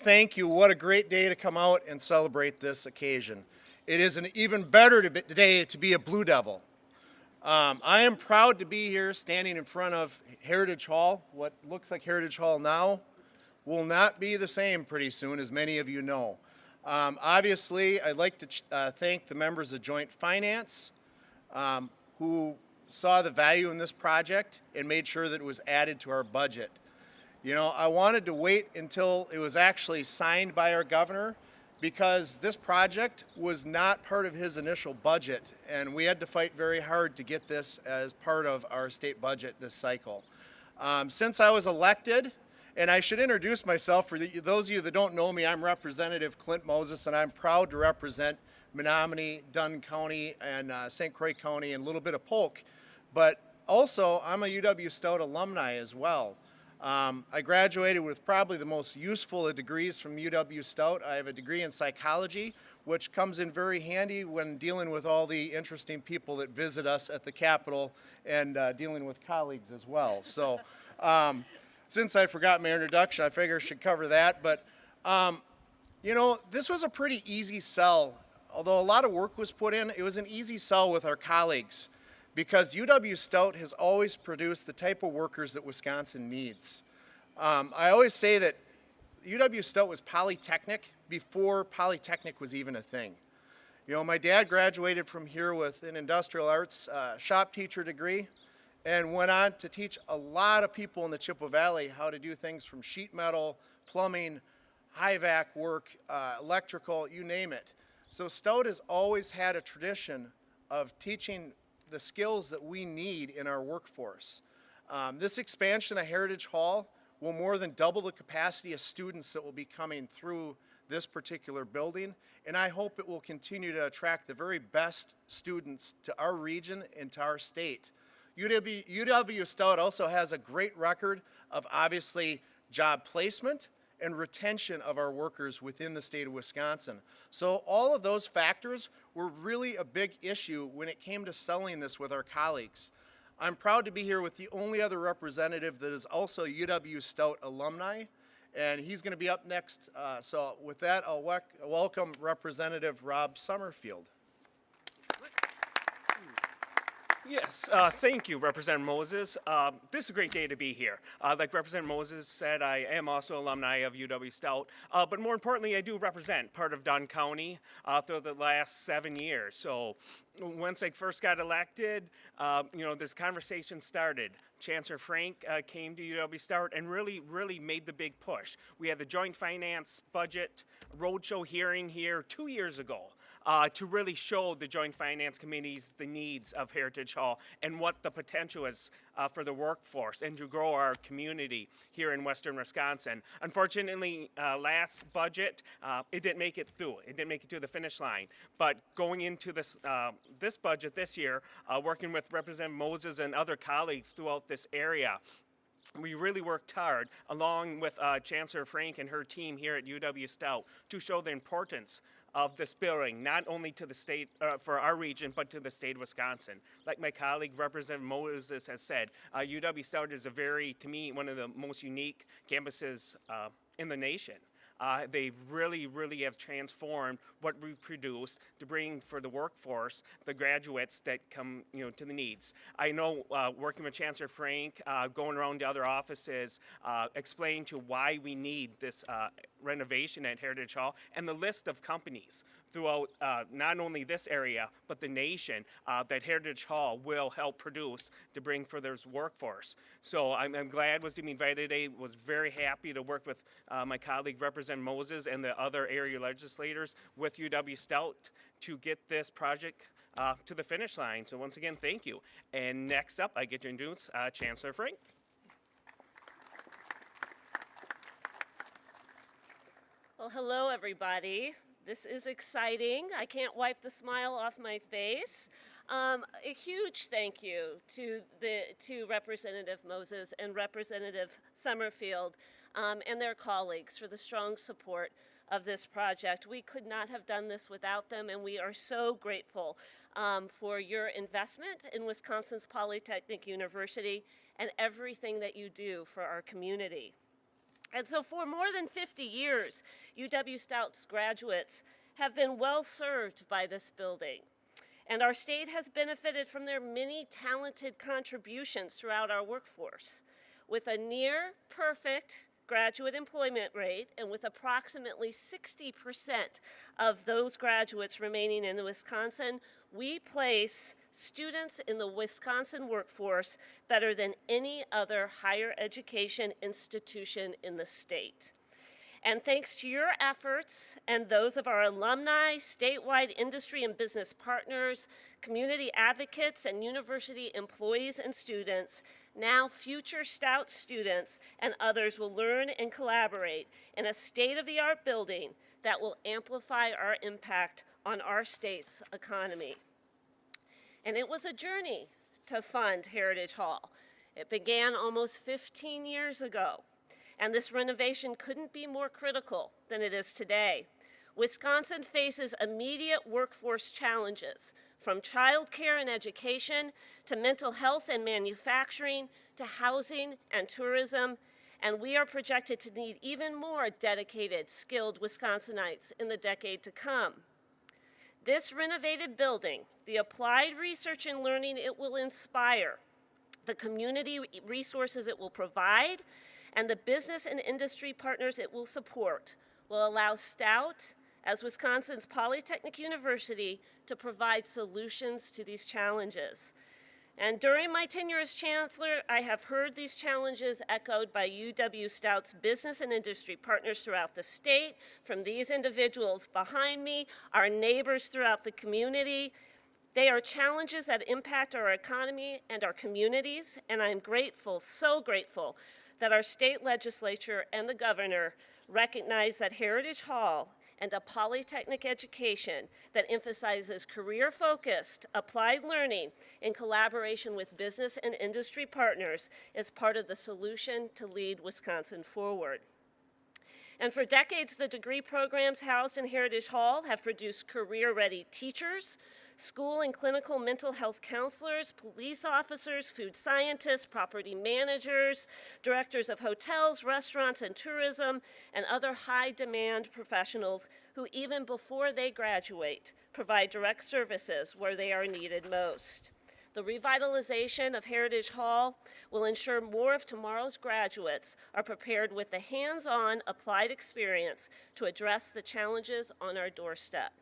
Thank you. What a great day to come out and celebrate this occasion. It is an even better day to be a Blue Devil. I am proud to be here standing in front of Heritage Hall. What looks like Heritage Hall now will not be the same pretty soon, as many of you know. Obviously, I'd like to thank the members of Joint Finance who saw the value in this project and made sure that it was added to our budget. You know, I wanted to wait until it was actually signed by our governor because this project was not part of his initial budget, and we had to fight very hard to get this as part of our state budget this cycle. Since I was elected, and I should introduce myself, for those of you that don't know me, I'm Representative Clint Moses, and I'm proud to represent Menomonie, Dunn County, and St. Croix County, and a little bit of Polk. But also, I'm a UW-Stout alumni as well. I graduated with probably the most useful of degrees from UW-Stout. I have a degree in psychology, which comes in very handy when dealing with all the interesting people that visit us at the Capitol and dealing with colleagues as well. So since I forgot my introduction, I figure I should cover that. But, you know, this was a pretty easy sell. Although a lot of work was put in, it was an easy sell with our colleagues, because UW-Stout has always produced the type of workers that Wisconsin needs. I always say that UW-Stout was Polytechnic before Polytechnic was even a thing. You know, my dad graduated from here with an industrial arts shop teacher degree and went on to teach a lot of people in the Chippewa Valley how to do things from sheet metal, plumbing, high vac work, electrical, you name it. So Stout has always had a tradition of teaching the skills that we need in our workforce. This expansion of Heritage Hall will more than double the capacity of students that will be coming through this particular building, and I hope it will continue to attract the very best students to our region and to our state. UW-Stout also has a great record of obviously job placement and retention of our workers within the state of Wisconsin. So all of those factors were really a big issue when it came to selling this with our colleagues. I'm proud to be here with the only other representative that is also UW-Stout alumni, and he's going to be up next. So with that, I'll welcome Representative Rob Summerfield. Yes, thank you, Representative Moses. This is a great day to be here. Like Representative Moses said, I am also alumni of UW-Stout, but more importantly, I do represent part of Dunn County through the last 7 years. So once I first got elected, you know, this conversation started. Chancellor Frank came to UW-Stout and really made the big push. We had the Joint Finance Budget Roadshow hearing here 2 years ago. To really show the Joint Finance Committees the needs of Heritage Hall and what the potential is for the workforce and to grow our community here in Western Wisconsin. Unfortunately, last budget, it didn't make it through. It didn't make it to the finish line. But going into this, this budget this year, working with Representative Moses and other colleagues throughout this area, we really worked hard, along with Chancellor Frank and her team here at UW-Stout, to show the importance of this building, not only to the state, for our region, but to the state of Wisconsin. Like my colleague, Representative Moses, has said, UW-Stout is to me, one of the most unique campuses in the nation. They really have transformed what we produce to bring for the workforce, the graduates that come, you know, to the needs. I know working with Chancellor Frank, going around to other offices, explaining to why we need this renovation at Heritage Hall, and the list of companies throughout not only this area, but the nation that Heritage Hall will help produce to bring for their workforce. So I'm glad I was to be invited today. Was very happy to work with my colleague Representative Moses and the other area legislators with UW-Stout to get this project to the finish line. So once again, thank you. And next up, I get to introduce Chancellor Frank. Well, hello, everybody. This is exciting. I can't wipe the smile off my face. A huge thank you to Representative Moses and Representative Summerfield and their colleagues for the strong support of this project. We could not have done this without them, and we are so grateful for your investment in Wisconsin's Polytechnic University and everything that you do for our community. And so for more than 50 years, UW-Stout's graduates have been well served by this building. And our state has benefited from their many talented contributions throughout our workforce. With a near perfect graduate employment rate and with approximately 60% of those graduates remaining in Wisconsin, we place students in the Wisconsin workforce better than any other higher education institution in the state. And thanks to your efforts and those of our alumni, statewide industry and business partners, community advocates, and university employees and students, now future Stout students and others will learn and collaborate in a state-of-the-art building that will amplify our impact on our state's economy. And it was a journey to fund Heritage Hall. It began almost 15 years ago. And this renovation couldn't be more critical than it is today. Wisconsin faces immediate workforce challenges, from childcare and education, to mental health and manufacturing, to housing and tourism, and we are projected to need even more dedicated, skilled Wisconsinites in the decade to come. This renovated building, the applied research and learning it will inspire, the community resources it will provide, and the business and industry partners it will support will allow Stout, as Wisconsin's Polytechnic University, to provide solutions to these challenges. And during my tenure as Chancellor, I have heard these challenges echoed by UW-Stout's business and industry partners throughout the state, from these individuals behind me, our neighbors throughout the community. They are challenges that impact our economy and our communities, and I'm grateful, so grateful, that our state legislature and the governor recognize that Heritage Hall and a polytechnic education that emphasizes career-focused, applied learning in collaboration with business and industry partners is part of the solution to lead Wisconsin forward. And for decades, the degree programs housed in Heritage Hall have produced career-ready teachers, school and clinical mental health counselors, police officers, food scientists, property managers, directors of hotels, restaurants, and tourism, and other high-demand professionals who, even before they graduate, provide direct services where they are needed most. The revitalization of Heritage Hall will ensure more of tomorrow's graduates are prepared with the hands-on applied experience to address the challenges on our doorstep.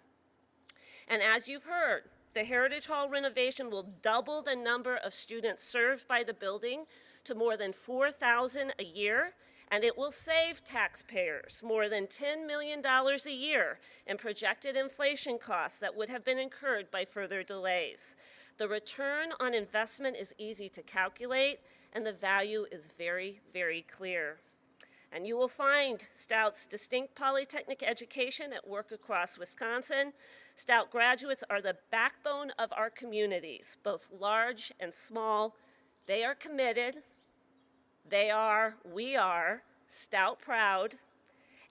And as you've heard, the Heritage Hall renovation will double the number of students served by the building to more than 4,000 a year, and it will save taxpayers more than $10 million a year in projected inflation costs that would have been incurred by further delays. The return on investment is easy to calculate, and the value is very, very clear. And you will find Stout's distinct polytechnic education at work across Wisconsin. Stout graduates are the backbone of our communities, both large and small. They are committed. We are Stout proud.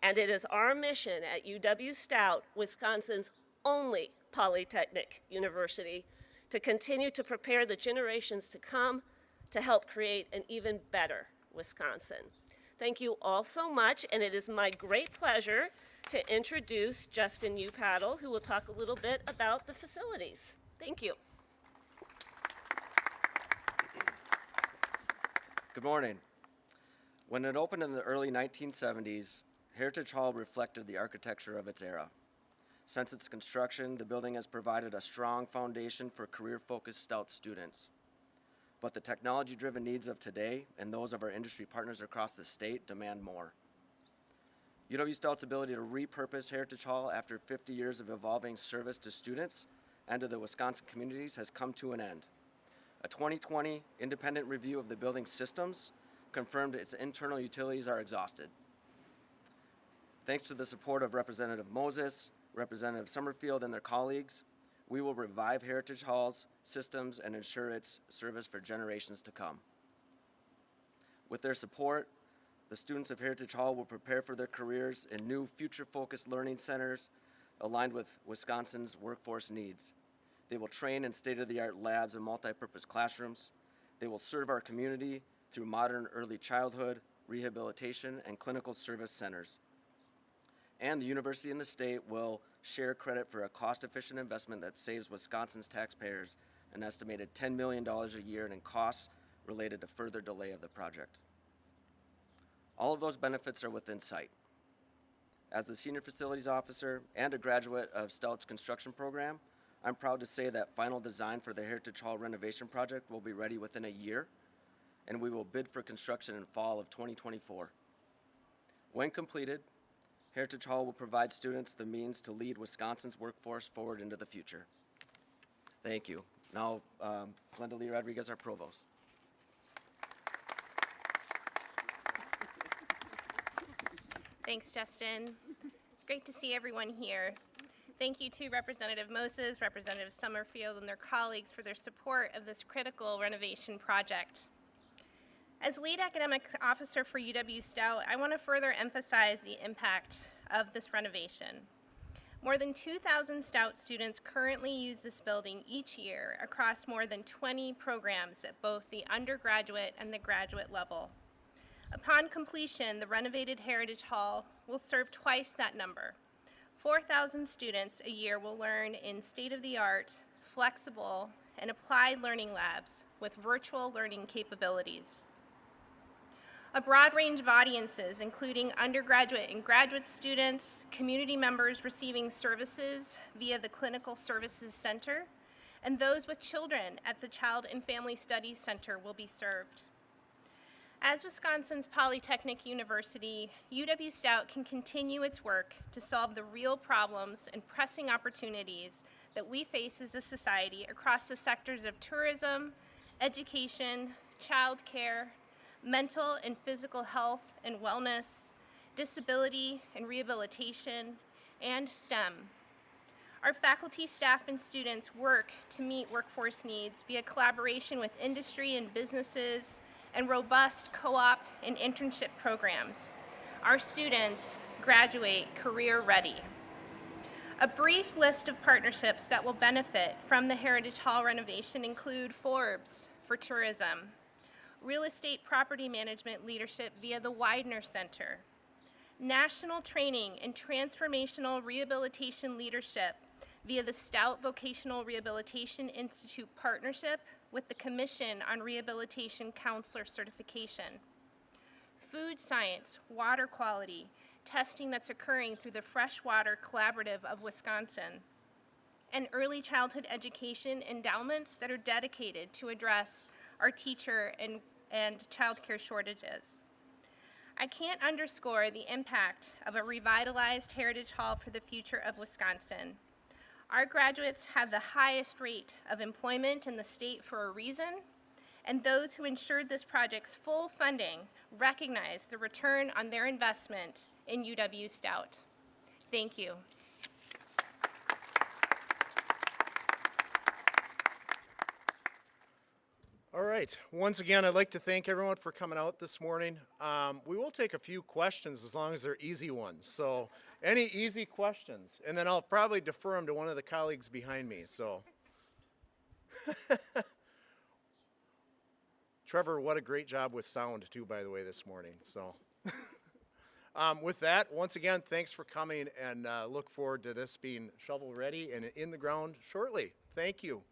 And it is our mission at UW-Stout, Wisconsin's only polytechnic university, to continue to prepare the generations to come to help create an even better Wisconsin. Thank you all so much, and it is my great pleasure to introduce Justin Utpadel, who will talk a little bit about the facilities. Thank you. Good morning. When it opened in the early 1970s, Heritage Hall reflected the architecture of its era. Since its construction, the building has provided a strong foundation for career-focused Stout students. But the technology-driven needs of today and those of our industry partners across the state demand more. UW-Stout's ability to repurpose Heritage Hall after 50 years of evolving service to students and to the Wisconsin communities has come to an end. A 2020 independent review of the building's systems confirmed its internal utilities are exhausted. Thanks to the support of Representative Moses, Representative Summerfield, and their colleagues, we will revive Heritage Hall's systems and ensure its service for generations to come. With their support, the students of Heritage Hall will prepare for their careers in new future-focused learning centers aligned with Wisconsin's workforce needs. They will train in state-of-the-art labs and multi-purpose classrooms. They will serve our community through modern early childhood, rehabilitation, and clinical service centers. And the university and the state will share credit for a cost-efficient investment that saves Wisconsin's taxpayers an estimated $10 million a year in costs related to further delay of the project. All of those benefits are within sight. As the Senior Facilities Officer and a graduate of Stout's construction program, I'm proud to say that final design for the Heritage Hall renovation project will be ready within a year, and we will bid for construction in fall of 2024. When completed, Heritage Hall will provide students the means to lead Wisconsin's workforce forward into the future. Thank you. Now, Glendali Rodriguez, our Provost. Thanks, Justin. It's great to see everyone here. Thank you to Representative Moses, Representative Summerfield, and their colleagues for their support of this critical renovation project. As lead academic officer for UW-Stout, I want to further emphasize the impact of this renovation. More than 2,000 Stout students currently use this building each year across more than 20 programs at both the undergraduate and the graduate level. Upon completion, the renovated Heritage Hall will serve twice that number. 4,000 students a year will learn in state-of-the-art, flexible, and applied learning labs with virtual learning capabilities. A broad range of audiences, including undergraduate and graduate students, community members receiving services via the Clinical Services Center, and those with children at the Child and Family Studies Center will be served. As Wisconsin's Polytechnic University, UW-Stout can continue its work to solve the real problems and pressing opportunities that we face as a society across the sectors of tourism, education, childcare, mental and physical health and wellness, disability and rehabilitation, and STEM. Our faculty, staff, and students work to meet workforce needs via collaboration with industry and businesses and robust co-op and internship programs. Our students graduate career ready. A brief list of partnerships that will benefit from the Heritage Hall renovation include Forbes for tourism, real estate property management leadership via the Widener Center, national training and transformational rehabilitation leadership via the Stout Vocational Rehabilitation Institute partnership with the Commission on Rehabilitation Counselor Certification, food science, water quality, testing that's occurring through the Freshwater Collaborative of Wisconsin, and early childhood education endowments that are dedicated to address our teacher and childcare shortages. I can't underscore the impact of a revitalized Heritage Hall for the future of Wisconsin. Our graduates have the highest rate of employment in the state for a reason, and those who ensured this project's full funding recognize the return on their investment in UW-Stout. Thank you. All right. Once again, I'd like to thank everyone for coming out this morning. We will take a few questions as long as they're easy ones. So any easy questions? And then I'll probably defer them to one of the colleagues behind me. So Trevor, what a great job with sound too, by the way, this morning. So with that, once again, thanks for coming, and look forward to this being shovel ready and in the ground shortly. Thank you.